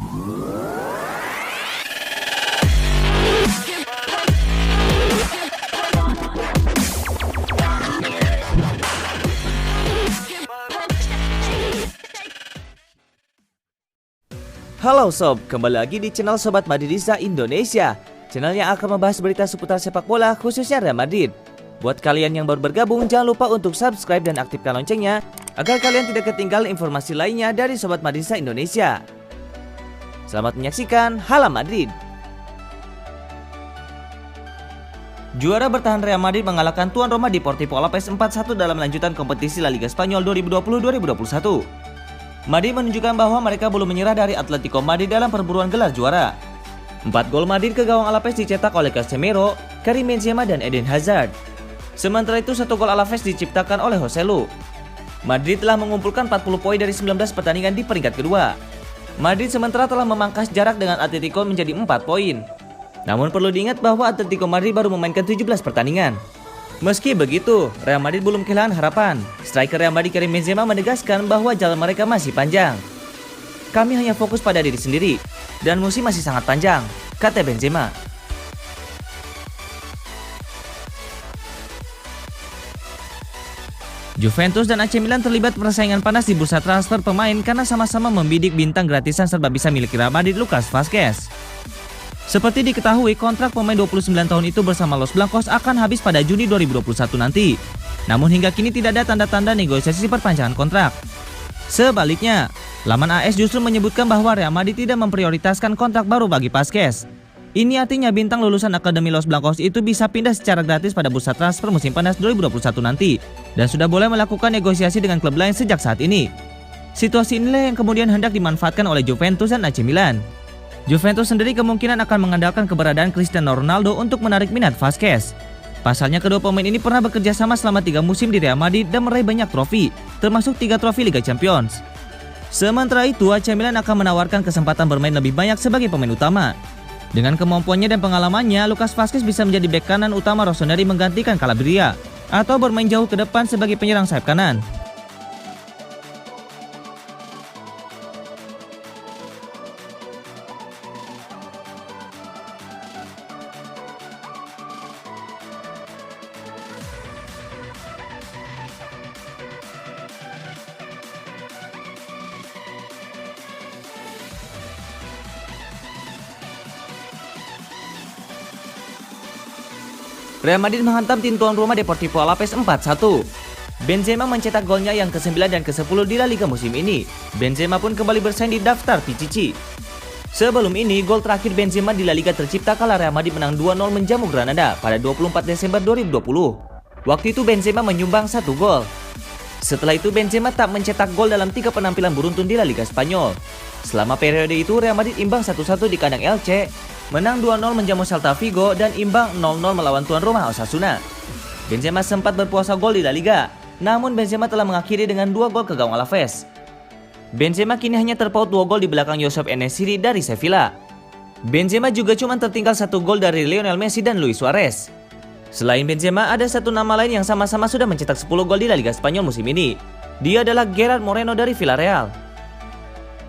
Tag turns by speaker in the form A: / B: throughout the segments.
A: Halo sob, kembali lagi di channel Sobat Madridista Indonesia, channel yang akan membahas berita seputar sepak bola khususnya Real Madrid. Buat kalian yang baru bergabung, jangan lupa untuk subscribe dan aktifkan loncengnya agar kalian tidak ketinggalan informasi lainnya dari Sobat Madridista Indonesia. Selamat menyaksikan Hala Madrid. Juara bertahan Real Madrid mengalahkan tuan rumah Deportivo Alaves 4-1 dalam lanjutan kompetisi La Liga Spanyol 2020-2021. Madrid menunjukkan bahwa mereka belum menyerah dari Atletico Madrid dalam perburuan gelar juara. 4 gol Madrid ke gawang Alaves dicetak oleh Casemiro, Karim Benzema dan Eden Hazard. Sementara itu 1 gol Alaves diciptakan oleh Joselu. Madrid telah mengumpulkan 40 poin dari 19 pertandingan di peringkat kedua. Madrid sementara telah memangkas jarak dengan Atletico menjadi 4 poin. Namun perlu diingat bahwa Atletico Madrid baru memainkan 17 pertandingan. Meski begitu, Real Madrid belum kehilangan harapan. Striker Real Madrid Karim Benzema menegaskan bahwa jalan mereka masih panjang. Kami hanya fokus pada diri sendiri, dan musim masih sangat panjang, kata Benzema. Juventus dan AC Milan terlibat persaingan panas di bursa transfer pemain karena sama-sama membidik bintang gratisan serba bisa milik Real Madrid Lucas Vazquez. Seperti diketahui, kontrak pemain 29 tahun itu bersama Los Blancos akan habis pada Juni 2021 nanti. Namun hingga kini tidak ada tanda-tanda negosiasi perpanjangan kontrak. Sebaliknya, laman AS justru menyebutkan bahwa Real Madrid tidak memprioritaskan kontrak baru bagi Vazquez. Ini artinya bintang lulusan Akademi Los Blancos itu bisa pindah secara gratis pada bursa transfer musim panas 2021 nanti dan sudah boleh melakukan negosiasi dengan klub lain sejak saat ini. Situasi inilah yang kemudian hendak dimanfaatkan oleh Juventus dan AC Milan. Juventus sendiri kemungkinan akan mengandalkan keberadaan Cristiano Ronaldo untuk menarik minat Vazquez. Pasalnya kedua pemain ini pernah bekerja sama selama 3 musim di Real Madrid dan meraih banyak trofi, termasuk 3 trofi Liga Champions. Sementara itu, AC Milan akan menawarkan kesempatan bermain lebih banyak sebagai pemain utama. Dengan kemampuannya dan pengalamannya, Lucas Vazquez bisa menjadi bek kanan utama Rossoneri menggantikan Calabria, atau bermain jauh ke depan sebagai penyerang sayap kanan. Real Madrid menghantam tim tuan rumah Deportivo Alaves 4-1. Benzema mencetak golnya yang ke-9 dan ke-10 di La Liga musim ini. Benzema pun kembali bersaing di daftar Pichichi. Sebelum ini, gol terakhir Benzema di La Liga tercipta kala Real Madrid menang 2-0 menjamu Granada pada 24 Desember 2020. Waktu itu Benzema menyumbang 1 gol. Setelah itu Benzema tak mencetak gol dalam 3 penampilan beruntun di La Liga Spanyol. Selama periode itu Real Madrid imbang 1-1 di kandang Elche, menang 2-0 menjamu Celta Vigo dan imbang 0-0 melawan tuan rumah Osasuna. Benzema sempat berpuasa gol di La Liga, namun Benzema telah mengakhiri dengan 2 gol ke gawang Alaves. Benzema kini hanya terpaut 2 gol di belakang Youssef En-Nesyri dari Sevilla. Benzema juga cuma tertinggal 1 gol dari Lionel Messi dan Luis Suarez. Selain Benzema, ada satu nama lain yang sama-sama sudah mencetak 10 gol di La Liga Spanyol musim ini. Dia adalah Gerard Moreno dari Villarreal.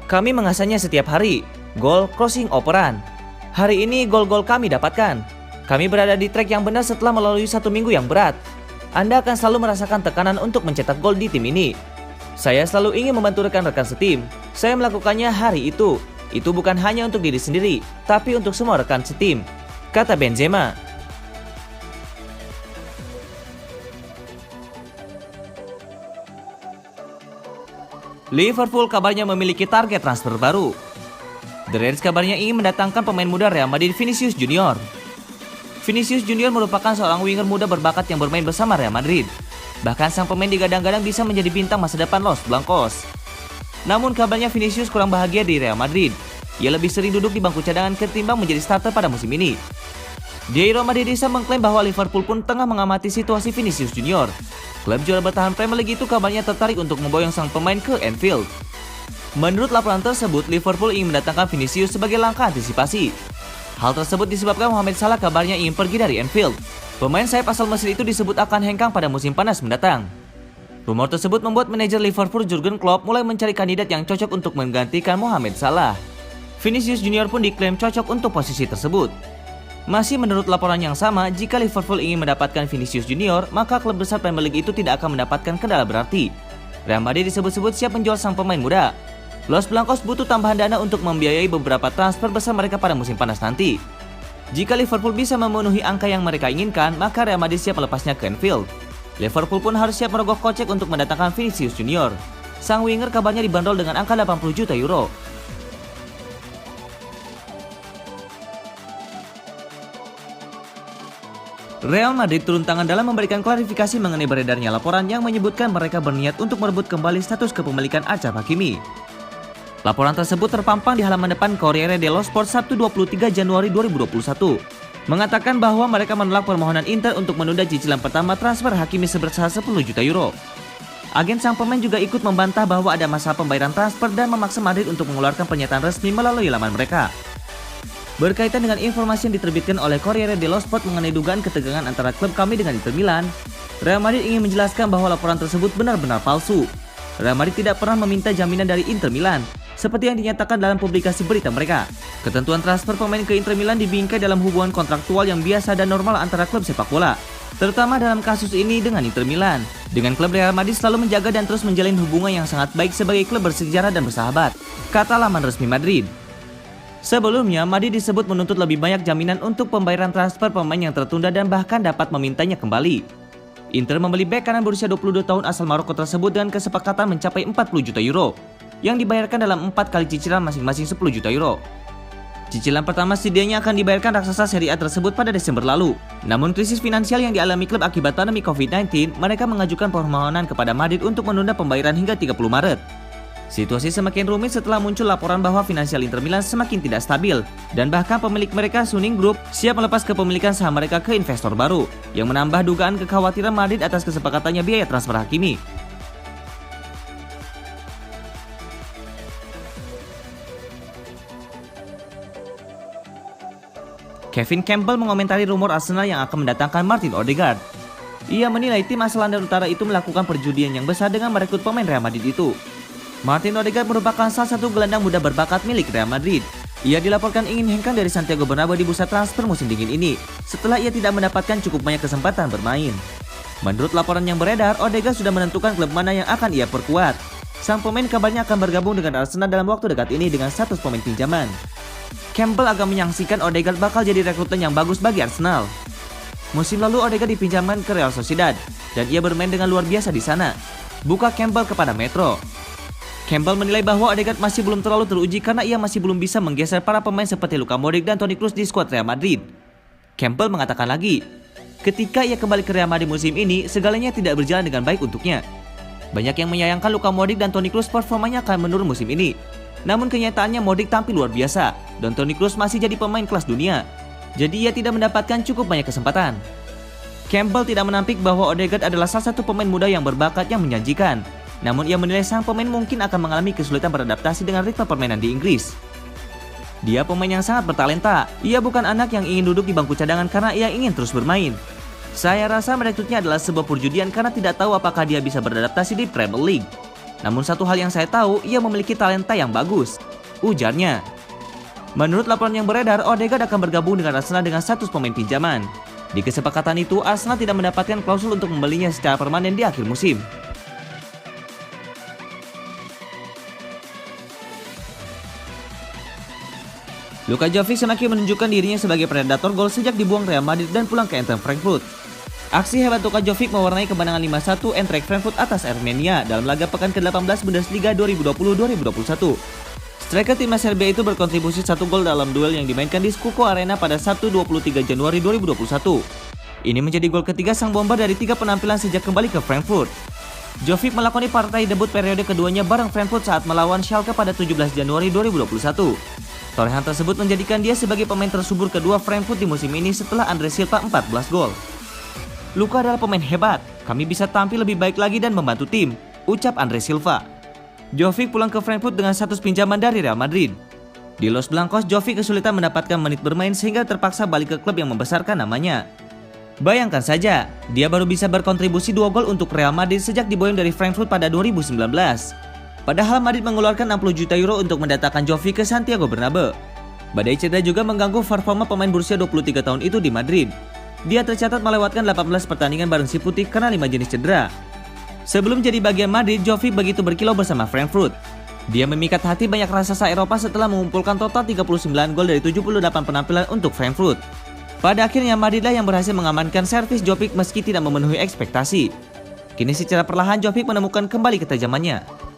A: Kami mengasahnya setiap hari, gol, crossing, operan. Hari ini gol-gol kami dapatkan. Kami berada di track yang benar setelah melalui 1 minggu yang berat. Anda akan selalu merasakan tekanan untuk mencetak gol di tim ini. Saya selalu ingin membantu rekan-rekan setim. Saya melakukannya hari itu. Itu bukan hanya untuk diri sendiri, tapi untuk semua rekan setim, kata Benzema. Liverpool kabarnya memiliki target transfer baru. The Reds kabarnya ingin mendatangkan pemain muda Real Madrid Vinicius Junior. Vinicius Junior merupakan seorang winger muda berbakat yang bermain bersama Real Madrid. Bahkan sang pemain digadang-gadang bisa menjadi bintang masa depan Los Blancos. Namun kabarnya Vinicius kurang bahagia di Real Madrid. Ia lebih sering duduk di bangku cadangan ketimbang menjadi starter pada musim ini. Diego Madridista mengklaim bahwa Liverpool pun tengah mengamati situasi Vinicius Junior. Klub juara bertahan Premier League itu kabarnya tertarik untuk memboyong sang pemain ke Anfield. Menurut laporan tersebut, Liverpool ingin mendatangkan Vinicius sebagai langkah antisipasi. Hal tersebut disebabkan Mohamed Salah kabarnya ingin pergi dari Anfield. Pemain sayap asal Mesir itu disebut akan hengkang pada musim panas mendatang. Rumor tersebut membuat manajer Liverpool Jurgen Klopp mulai mencari kandidat yang cocok untuk menggantikan Mohamed Salah. Vinicius Junior pun diklaim cocok untuk posisi tersebut. Masih menurut laporan yang sama, jika Liverpool ingin mendapatkan Vinicius Junior, maka klub besar Premier League itu tidak akan mendapatkan kendala berarti. Real Madrid disebut-sebut siap menjual sang pemain muda. Los Blancos butuh tambahan dana untuk membiayai beberapa transfer besar mereka pada musim panas nanti. Jika Liverpool bisa memenuhi angka yang mereka inginkan, maka Real Madrid siap melepasnya ke Anfield. Liverpool pun harus siap merogoh kocek untuk mendatangkan Vinicius Junior. Sang winger kabarnya dibanderol dengan angka 80 juta euro. Real Madrid turun tangan dalam memberikan klarifikasi mengenai beredarnya laporan yang menyebutkan mereka berniat untuk merebut kembali status kepemilikan Achraf Hakimi. Laporan tersebut terpampang di halaman depan Corriere dello Sport Sabtu 23 Januari 2021. Mengatakan bahwa mereka menolak permohonan Inter untuk menunda cicilan pertama transfer Hakimi sebesar 10 juta euro. Agen sang pemain juga ikut membantah bahwa ada masalah pembayaran transfer dan memaksa Madrid untuk mengeluarkan pernyataan resmi melalui laman mereka. Berkaitan dengan informasi yang diterbitkan oleh Corriere dello Sport mengenai dugaan ketegangan antara klub kami dengan Inter Milan, Real Madrid ingin menjelaskan bahwa laporan tersebut benar-benar palsu. Real Madrid tidak pernah meminta jaminan dari Inter Milan, seperti yang dinyatakan dalam publikasi berita mereka. Ketentuan transfer pemain ke Inter Milan dibingkai dalam hubungan kontraktual yang biasa dan normal antara klub sepak bola, terutama dalam kasus ini dengan Inter Milan. Dengan klub Real Madrid selalu menjaga dan terus menjalin hubungan yang sangat baik sebagai klub bersejarah dan bersahabat, kata laman resmi Madrid. Sebelumnya, Madrid disebut menuntut lebih banyak jaminan untuk pembayaran transfer pemain yang tertunda dan bahkan dapat memintanya kembali. Inter membeli bek kanan berusia 22 tahun asal Maroko tersebut dengan kesepakatan mencapai 40 juta euro, yang dibayarkan dalam 4 kali cicilan masing-masing 10 juta euro. Cicilan pertama sedianya akan dibayarkan raksasa Serie A tersebut pada Desember lalu. Namun krisis finansial yang dialami klub akibat pandemi COVID-19, mereka mengajukan permohonan kepada Madrid untuk menunda pembayaran hingga 30 Maret. Situasi semakin rumit setelah muncul laporan bahwa finansial Inter Milan semakin tidak stabil dan bahkan pemilik mereka Suning Group siap melepas kepemilikan saham mereka ke investor baru yang menambah dugaan kekhawatiran Madrid atas kesepakatannya biaya transfer Hakimi. Kevin Campbell mengomentari rumor Arsenal yang akan mendatangkan Martin Odegaard. Ia menilai tim asal London Utara itu melakukan perjudian yang besar dengan merekrut pemain Real Madrid itu. Martin Odegaard merupakan salah satu gelandang muda berbakat milik Real Madrid. Ia dilaporkan ingin hengkang dari Santiago Bernabeu di bursa transfer musim dingin ini setelah ia tidak mendapatkan cukup banyak kesempatan bermain. Menurut laporan yang beredar, Odegaard sudah menentukan klub mana yang akan ia perkuat. Sang pemain kabarnya akan bergabung dengan Arsenal dalam waktu dekat ini dengan status pemain pinjaman. Campbell agak menyaksikan Odegaard bakal jadi rekrutan yang bagus bagi Arsenal. Musim lalu Odegaard dipinjamkan ke Real Sociedad dan ia bermain dengan luar biasa di sana, buka Campbell kepada Metro. Campbell menilai bahwa Odegaard masih belum terlalu teruji karena ia masih belum bisa menggeser para pemain seperti Luka Modric dan Toni Kroos di skuad Real Madrid. Campbell mengatakan lagi, ketika ia kembali ke Real Madrid musim ini, segalanya tidak berjalan dengan baik untuknya. Banyak yang menyayangkan Luka Modric dan Toni Kroos performanya akan menurun musim ini. Namun kenyataannya Modric tampil luar biasa dan Toni Kroos masih jadi pemain kelas dunia. Jadi ia tidak mendapatkan cukup banyak kesempatan. Campbell tidak menampik bahwa Odegaard adalah salah satu pemain muda yang berbakat yang menjanjikan. Namun ia menilai sang pemain mungkin akan mengalami kesulitan beradaptasi dengan ritme permainan di Inggris. Dia pemain yang sangat bertalenta. Ia bukan anak yang ingin duduk di bangku cadangan karena ia ingin terus bermain. Saya rasa merekrutnya adalah sebuah perjudian karena tidak tahu apakah dia bisa beradaptasi di Premier League. Namun satu hal yang saya tahu, ia memiliki talenta yang bagus, ujarnya. Menurut laporan yang beredar, Odegaard akan bergabung dengan Arsenal dengan status pemain pinjaman. Di kesepakatan itu, Arsenal tidak mendapatkan klausul untuk membelinya secara permanen di akhir musim. Luka Jovic semakin menunjukkan dirinya sebagai predator gol sejak dibuang Real Madrid dan pulang ke Eintracht Frankfurt. Aksi hebat Luka Jovic mewarnai kemenangan 5-1 Eintracht Frankfurt atas Armenia dalam laga pekan ke-18 Bundesliga 2020-2021. Striker timnas Serbia itu berkontribusi 1 gol dalam duel yang dimainkan di Skuko Arena pada Sabtu 23 Januari 2021. Ini menjadi gol ketiga sang bomber dari 3 penampilan sejak kembali ke Frankfurt. Jovic melakoni partai debut periode keduanya bareng Frankfurt saat melawan Schalke pada 17 Januari 2021. Torehan tersebut menjadikan dia sebagai pemain tersubur kedua Frankfurt di musim ini setelah Andre Silva 14 gol. Luka adalah pemain hebat, kami bisa tampil lebih baik lagi dan membantu tim, ucap Andre Silva. Jovic pulang ke Frankfurt dengan status pinjaman dari Real Madrid. Di Los Blancos, Jovic kesulitan mendapatkan menit bermain sehingga terpaksa balik ke klub yang membesarkan namanya. Bayangkan saja, dia baru bisa berkontribusi 2 gol untuk Real Madrid sejak diboyong dari Frankfurt pada 2019. Padahal Madrid mengeluarkan 60 juta euro untuk mendatangkan Jovi ke Santiago Bernabeu. Badai cedera juga mengganggu performa pemain berusia 23 tahun itu di Madrid. Dia tercatat melewatkan 18 pertandingan bareng si putih karena 5 jenis cedera. Sebelum jadi bagian Madrid, Jovic begitu berkilau bersama Frankfurt. Dia memikat hati banyak raksasa Eropa setelah mengumpulkan total 39 gol dari 78 penampilan untuk Frankfurt. Pada akhirnya Madridlah yang berhasil mengamankan servis Jovic meski tidak memenuhi ekspektasi. Kini secara perlahan Jovic menemukan kembali ketajamannya.